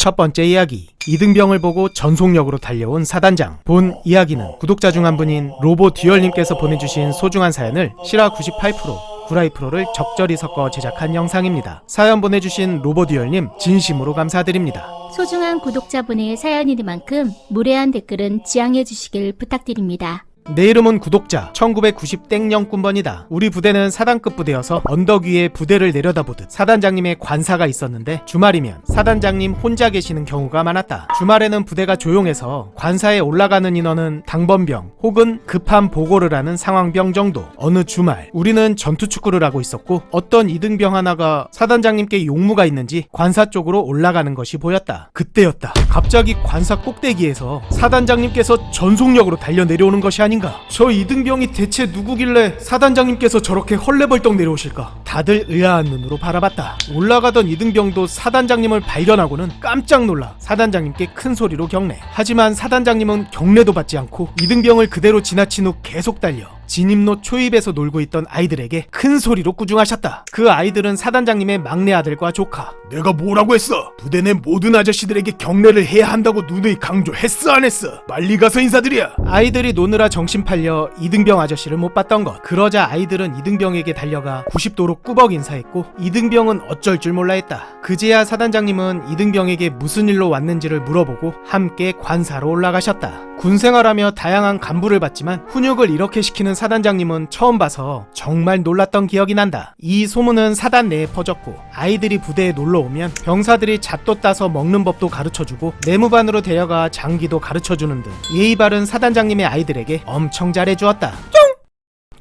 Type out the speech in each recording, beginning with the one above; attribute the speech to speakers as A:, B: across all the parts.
A: 첫 번째 이야기, 이등병을 보고 전속력으로 달려온 사단장. 본 이야기는 구독자 중 한 분인 로보듀얼님께서 보내주신 소중한 사연을 실화 98%, 구라이 프로를 적절히 섞어 제작한 영상입니다. 사연 보내주신 로보듀얼님 진심으로 감사드립니다.
B: 소중한 구독자분의 사연이니만큼 무례한 댓글은 지양해 주시길 부탁드립니다.
A: 내 이름은 구독자 1990땡영꾼번이다. 우리 부대는 사단급 부대여서 언덕 위에 부대를 내려다보듯 사단장님의 관사가 있었는데 주말이면 사단장님 혼자 계시는 경우가 많았다. 주말에는 부대가 조용해서 관사에 올라가는 인원은 당번병 혹은 급한 보고를 하는 상황병 정도. 어느 주말 우리는 전투축구를 하고 있었고 어떤 이등병 하나가 사단장님께 용무가 있는지 관사 쪽으로 올라가는 것이 보였다. 그때였다. 갑자기 관사 꼭대기에서 사단장님께서 전속력으로 달려 내려오는 것이 아닌가. 저 이등병이 대체 누구길래 사단장님께서 저렇게 헐레벌떡 내려오실까. 다들 의아한 눈으로 바라봤다. 올라가던 이등병도 사단장님을 발견하고는 깜짝 놀라 사단장님께 큰 소리로 경례. 하지만 사단장님은 경례도 받지 않고 이등병을 그대로 지나친 후 계속 달려 진입로 초입에서 놀고 있던 아이들에게 큰 소리로 꾸중하셨다. 그 아이들은 사단장님의 막내 아들과 조카. 내가 뭐라고 했어? 부대 내 모든 아저씨들에게 경례를 해야 한다고 누누이 강조했어 안 했어? 빨리 가서 인사드려. 아이들이 노느라 정신 팔려 이등병 아저씨를 못 봤던 것. 그러자 아이들은 이등병에게 달려가 90도로 꾸벅 인사했고 이등병은 어쩔 줄 몰라 했다. 그제야 사단장님은 이등병에게 무슨 일로 왔는지를 물어보고 함께 관사로 올라가셨다. 군생활하며 다양한 간부를 받지만 훈육을 이렇게 시키는 사단장님은 처음 봐서 정말 놀랐던 기억이 난다. 이 소문은 사단 내에 퍼졌고 아이들이 부대에 놀러오면 병사들이 잣도 따서 먹는 법도 가르쳐주고 내무반으로 데려가 장기도 가르쳐주는 등 예의 바른 사단장님의 아이들에게 엄청 잘해주었다.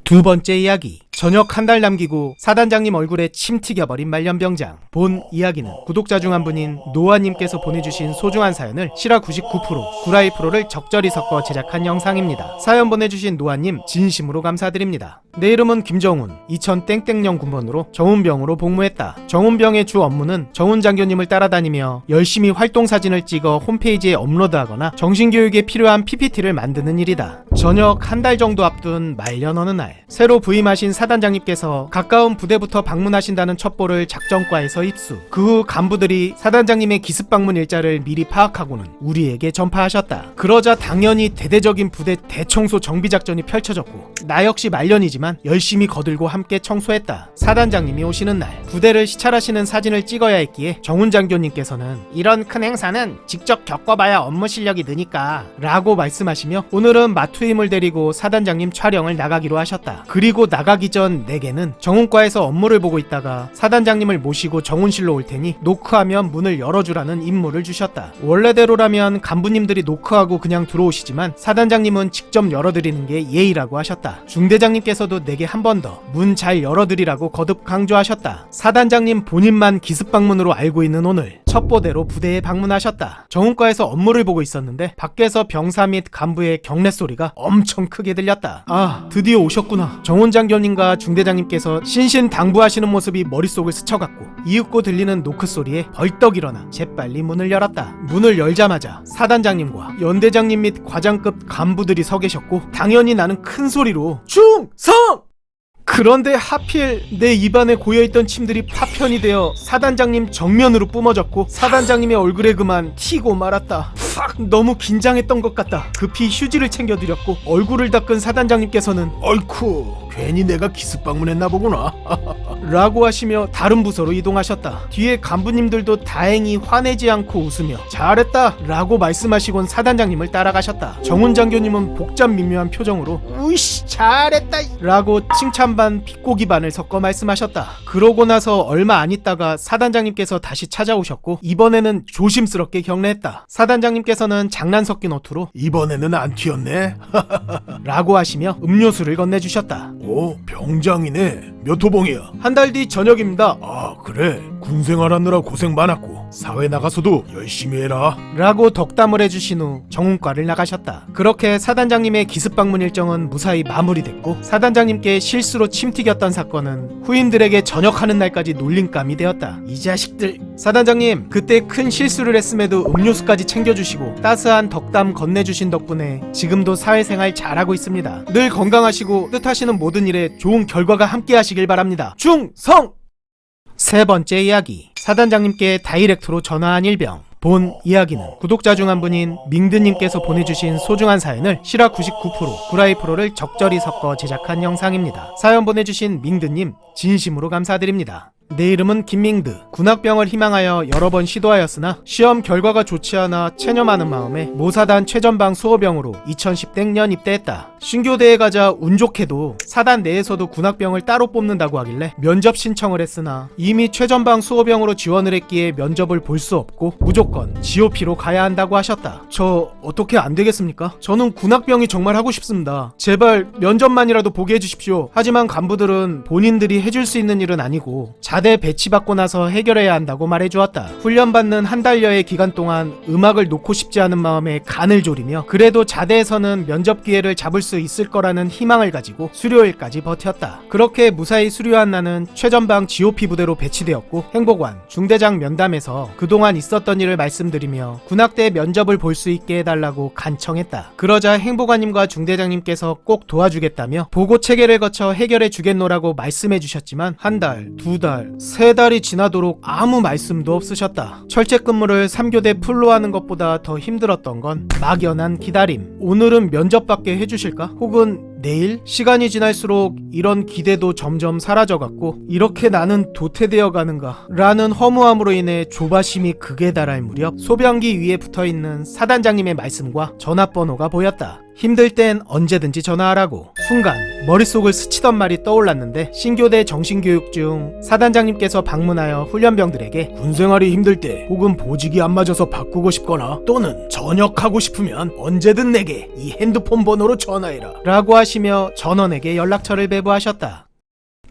A: 두 번째 이야기, 저녁 한 달 남기고 사단장님 얼굴에 침 튀겨버린 말년병장. 본 이야기는 구독자 중 한 분인 노아님께서 보내주신 소중한 사연을 실화 99%, 구라이 프로를 적절히 섞어 제작한 영상입니다. 사연 보내주신 노아님 진심으로 감사드립니다. 내 이름은 김정훈, 2000땡땡령 군번으로 정훈병으로 복무했다. 정훈병의 주 업무는 정훈 장교님을 따라다니며 열심히 활동사진을 찍어 홈페이지에 업로드하거나 정신교육에 필요한 PPT를 만드는 일이다. 저녁 한 달 정도 앞둔 말년 어느 날 새로 부임하신 사단장님께서 가까운 부대부터 방문하신다는 첩보를 작전과에서 입수. 그 후 간부들이 사단장님의 기습 방문 일자를 미리 파악하고는 우리에게 전파하셨다. 그러자 당연히 대대적인 부대 대청소 정비작전이 펼쳐졌고 나 역시 말년이지만 열심히 거들고 함께 청소했다. 사단장님이 오시는 날 부대를 시찰하시는 사진을 찍어야 했기에 정훈 장교님께서는 이런 큰 행사는 직접 겪어봐야 업무 실력이 느니까 라고 말씀하시며 오늘은 마투임을 데리고 사단장님 촬영을 나가기로 하셨다. 그리고 나가기 전 내게는 정훈과에서 업무를 보고 있다가 사단장님을 모시고 정훈실로 올 테니 노크하면 문을 열어주라는 임무를 주셨다. 원래대로라면 간부님들이 노크하고 그냥 들어오시지만 사단장님은 직접 열어드리는 게 예의라고 하셨다. 중대장님께서도 내게 한 번 더 문 잘 열어드리라고 거듭 강조하셨다. 사단장님 본인만 기습방문으로 알고 있는 오늘 첩보대로 부대에 방문하셨다. 정훈과에서 업무를 보고 있었는데 밖에서 병사 및 간부의 경례 소리가 엄청 크게 들렸다. 아, 드디어 오셨구나. 정훈 장교님과 중대장님께서 신신당부하시는 모습이 머릿속을 스쳐갔고 이윽고 들리는 노크 소리에 벌떡 일어나 재빨리 문을 열었다. 문을 열자마자 사단장님과 연대장님 및 과장급 간부들이 서 계셨고 당연히 나는 큰 소리로 충성! 그런데 하필 내 입안에 고여있던 침들이 파편이 되어 사단장님 정면으로 뿜어졌고 사단장님의 얼굴에 그만 튀고 말았다. 너무 긴장했던 것 같다. 급히 휴지를 챙겨드렸고 얼굴을 닦은 사단장님께서는 어이쿠 괜히 내가 기습 방문했나 보구나 라고 하시며 다른 부서로 이동하셨다. 뒤에 간부님들도 다행히 화내지 않고 웃으며 잘했다 라고 말씀하시곤 사단장님을 따라가셨다. 정훈 장교님은 복잡 미묘한 표정으로 우이씨 잘했다 라고 칭찬 반 비꼬기 반을 섞어 말씀하셨다. 그러고 나서 얼마 안 있다가 사단장님께서 다시 찾아오셨고 이번에는 조심스럽게 경례했다. 사단장님께서는 장난 섞인 어투로 이번에는 안 튀었네 라고 하시며 음료수를 건네주셨다. 오, 병장이네. 몇 호봉이야? 한 달 뒤 저녁입니다. 아, 그래. 군생활하느라 고생 많았고 사회 나가서도 열심히 해라 라고 덕담을 해주신 후 정훈과를 나가셨다. 그렇게 사단장님의 기습방문 일정은 무사히 마무리됐고 사단장님께 실수로 침 튀겼던 사건은 후임들에게 전역하는 날까지 놀림감이 되었다. 이 자식들. 사단장님, 그때 큰 실수를 했음에도 음료수까지 챙겨주시고 따스한 덕담 건네주신 덕분에 지금도 사회생활 잘하고 있습니다. 늘 건강하시고 뜻하시는 모든 일에 좋은 결과가 함께 하시길 바랍니다. 충성! 세 번째 이야기, 사단장님께 다이렉트로 전화한 일병. 본 이야기는 구독자 중 한 분인 밍드님께서 보내주신 소중한 사연을 실화 99%, 구라이 프로를 적절히 섞어 제작한 영상입니다. 사연 보내주신 밍드님 진심으로 감사드립니다. 내 이름은 김밍드. 군악병을 희망하여 여러 번 시도하였으나 시험 결과가 좋지 않아 체념하는 마음에 모사단 최전방 수호병으로 2010년 입대했다. 신교대에 가자 운 좋게도 사단 내에서도 군악병을 따로 뽑는다고 하길래 면접 신청을 했으나 이미 최전방 수호병으로 지원을 했기에 면접을 볼 수 없고 무조건 GOP로 가야 한다고 하셨다. 저 어떻게 안 되겠습니까? 저는 군악병이 정말 하고 싶습니다. 제발 면접만이라도 보게 해주십시오. 하지만 간부들은 본인들이 해줄 수 있는 일은 아니고 자대 배치받고 나서 해결해야 한다고 말해주었다. 훈련받는 한 달여의 기간 동안 음악을 놓고 싶지 않은 마음에 간을 졸이며 그래도 자대에서는 면접 기회를 잡을 수 있을 거라는 희망을 가지고 수료일까지 버텼다. 그렇게 무사히 수료한 나는 최전방 GOP 부대로 배치되었고 행보관, 중대장 면담에서 그동안 있었던 일을 말씀드리며 군악대 면접을 볼 수 있게 해달라고 간청했다. 그러자 행보관님과 중대장님께서 꼭 도와주겠다며 보고 체계를 거쳐 해결해 주겠노라고 말씀해 주셨지만 한 달, 두 달, 세 달이 지나도록 아무 말씀도 없으셨다. 철제 근무를 3교대 풀로 하는 것보다 더 힘들었던 건 막연한 기다림. 오늘은 면접받게 해주실까? 혹은 내일? 시간이 지날수록 이런 기대도 점점 사라져갔고 이렇게 나는 도태되어 가는가 라는 허무함으로 인해 조바심이 극에 달할 무렵 소변기 위에 붙어있는 사단장님의 말씀과 전화번호가 보였다. 힘들 땐 언제든지 전화하라고. 순간 머릿속을 스치던 말이 떠올랐는데 신교대 정신교육 중 사단장님께서 방문하여 훈련병들에게 군생활이 힘들 때 혹은 보직이 안 맞아서 바꾸고 싶거나 또는 전역하고 싶으면 언제든 내게 이 핸드폰 번호로 전화해라 라고 하시며 전원에게 연락처를 배부하셨다.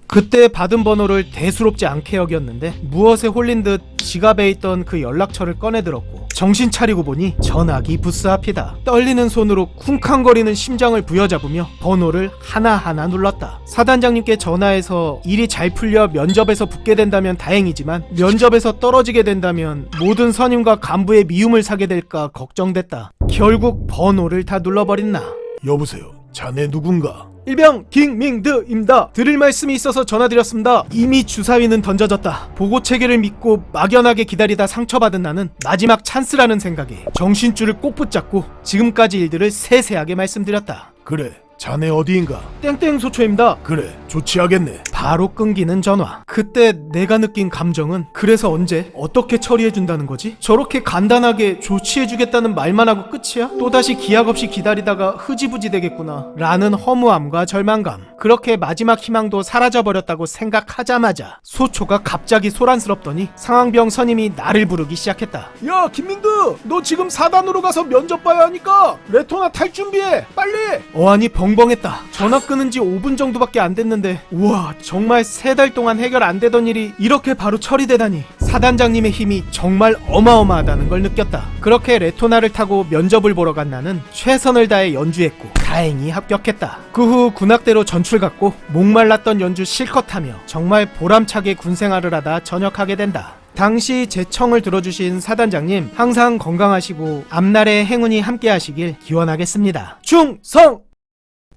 A: 그때 받은 번호를 대수롭지 않게 여겼는데 무엇에 홀린 듯 지갑에 있던 그 연락처를 꺼내들었고 정신 차리고 보니 전화기 부스 앞이다. 떨리는 손으로 쿵쾅거리는 심장을 부여잡으며 번호를 하나하나 눌렀다. 사단장님께 전화해서 일이 잘 풀려 면접에서 붙게 된다면 다행이지만 면접에서 떨어지게 된다면 모든 선임과 간부의 미움을 사게 될까 걱정됐다. 결국 번호를 다 눌러버린 나.
C: 여보세요. 자네 누군가?
A: 일병 김밍드입니다. 드릴 말씀이 있어서 전화드렸습니다. 이미 주사위는 던져졌다. 보고 체계를 믿고 막연하게 기다리다 상처받은 나는 마지막 찬스라는 생각에 정신줄을 꼭 붙잡고 지금까지 일들을 세세하게 말씀드렸다.
C: 그래. 자네 어디인가?
A: 땡땡 소초입니다.
C: 그래. 조치하겠네.
A: 바로 끊기는 전화. 그때 내가 느낀 감정은 그래서 언제 어떻게 처리해준다는 거지? 저렇게 간단하게 조치해주겠다는 말만 하고 끝이야? 또다시 기약 없이 기다리다가 흐지부지 되겠구나 라는 허무함과 절망감. 그렇게 마지막 희망도 사라져버렸다고 생각하자마자 소초가 갑자기 소란스럽더니 상황병 선임이 나를 부르기 시작했다.
C: 야, 김민드! 너 지금 사단으로 가서 면접 봐야 하니까 레토나 탈 준비해! 빨리!
A: 어안이 벙벙했다. 전화 끊은 지 5분 정도밖에 안 됐는데 우와, 정말 3달 동안 해결 안 되던 일이 이렇게 바로 처리되다니. 사단장님의 힘이 정말 어마어마하다는 걸 느꼈다. 그렇게 레토나를 타고 면접을 보러 간 나는 최선을 다해 연주했고 다행히 합격했다. 그 후 군악대로 전출 갔고 목말랐던 연주 실컷 하며 정말 보람차게 군생활을 하다 전역하게 된다. 당시 제 청을 들어주신 사단장님 항상 건강하시고 앞날의 행운이 함께 하시길 기원하겠습니다. 충성!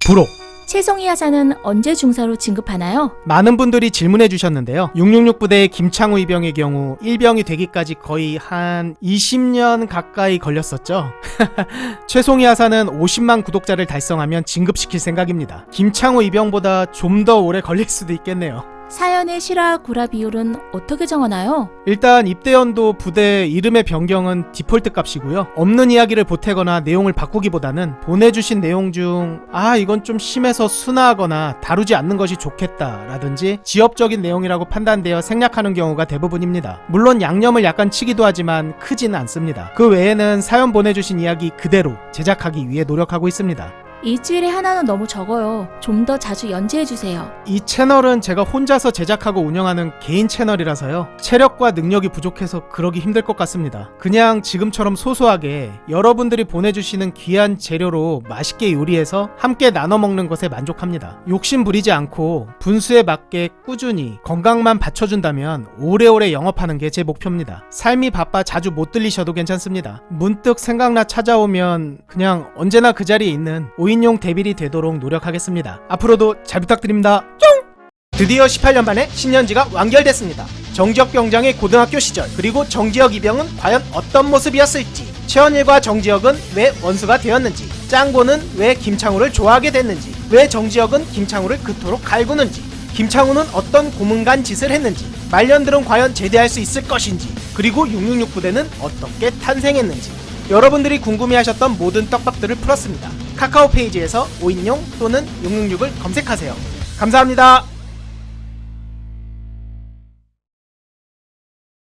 A: 부록!
B: 최송이 하사는 언제 중사로 진급하나요?
A: 많은 분들이 질문해 주셨는데요. 666 부대의 김창우 이병의 경우 1병이 되기까지 거의 한 20년 가까이 걸렸었죠. 최송이 하사는 50만 구독자를 달성하면 진급시킬 생각입니다. 김창우 이병보다 좀 더 오래 걸릴 수도 있겠네요.
B: 사연의 실화 구라 비율은 어떻게 정하나요?
A: 일단 입대연도 부대 이름의 변경은 디폴트 값이고요. 없는 이야기를 보태거나 내용을 바꾸기보다는 보내주신 내용 중 이건 좀 심해서 순화하거나 다루지 않는 것이 좋겠다 라든지 지엽적인 내용이라고 판단되어 생략하는 경우가 대부분입니다. 물론 양념을 약간 치기도 하지만 크진 않습니다. 그 외에는 사연 보내주신 이야기 그대로 제작하기 위해 노력하고 있습니다.
B: 일주일에 하나는 너무 적어요. 좀 더 자주 연재해주세요.
A: 이 채널은 제가 혼자서 제작하고 운영하는 개인 채널이라서요. 체력과 능력이 부족해서 그러기 힘들 것 같습니다. 그냥 지금처럼 소소하게 여러분들이 보내주시는 귀한 재료로 맛있게 요리해서 함께 나눠 먹는 것에 만족합니다. 욕심 부리지 않고 분수에 맞게 꾸준히 건강만 받쳐준다면 오래오래 영업하는 게 제 목표입니다. 삶이 바빠 자주 못 들리셔도 괜찮습니다. 문득 생각나 찾아오면 그냥 언제나 그 자리에 있는 5인용 데빌이 되도록 노력하겠습니다. 앞으로도 잘 부탁드립니다. 쫑! 드디어 18년 만에 신년지가 완결됐습니다. 정지혁 병장의 고등학교 시절, 그리고 정지혁 이병은 과연 어떤 모습이었을지, 최원일과 정지혁은 왜 원수가 되었는지, 짱구는 왜 김창우를 좋아하게 됐는지, 왜 정지혁은 김창우를 그토록 갈구는지, 김창우는 어떤 고문간 짓을 했는지, 말년들은 과연 제대할 수 있을 것인지, 그리고 666 부대는 어떻게 탄생했는지, 여러분들이 궁금해하셨던 모든 떡밥들을 풀었습니다. 카카오 페이지에서 5인용 또는 666을 검색하세요. 감사합니다.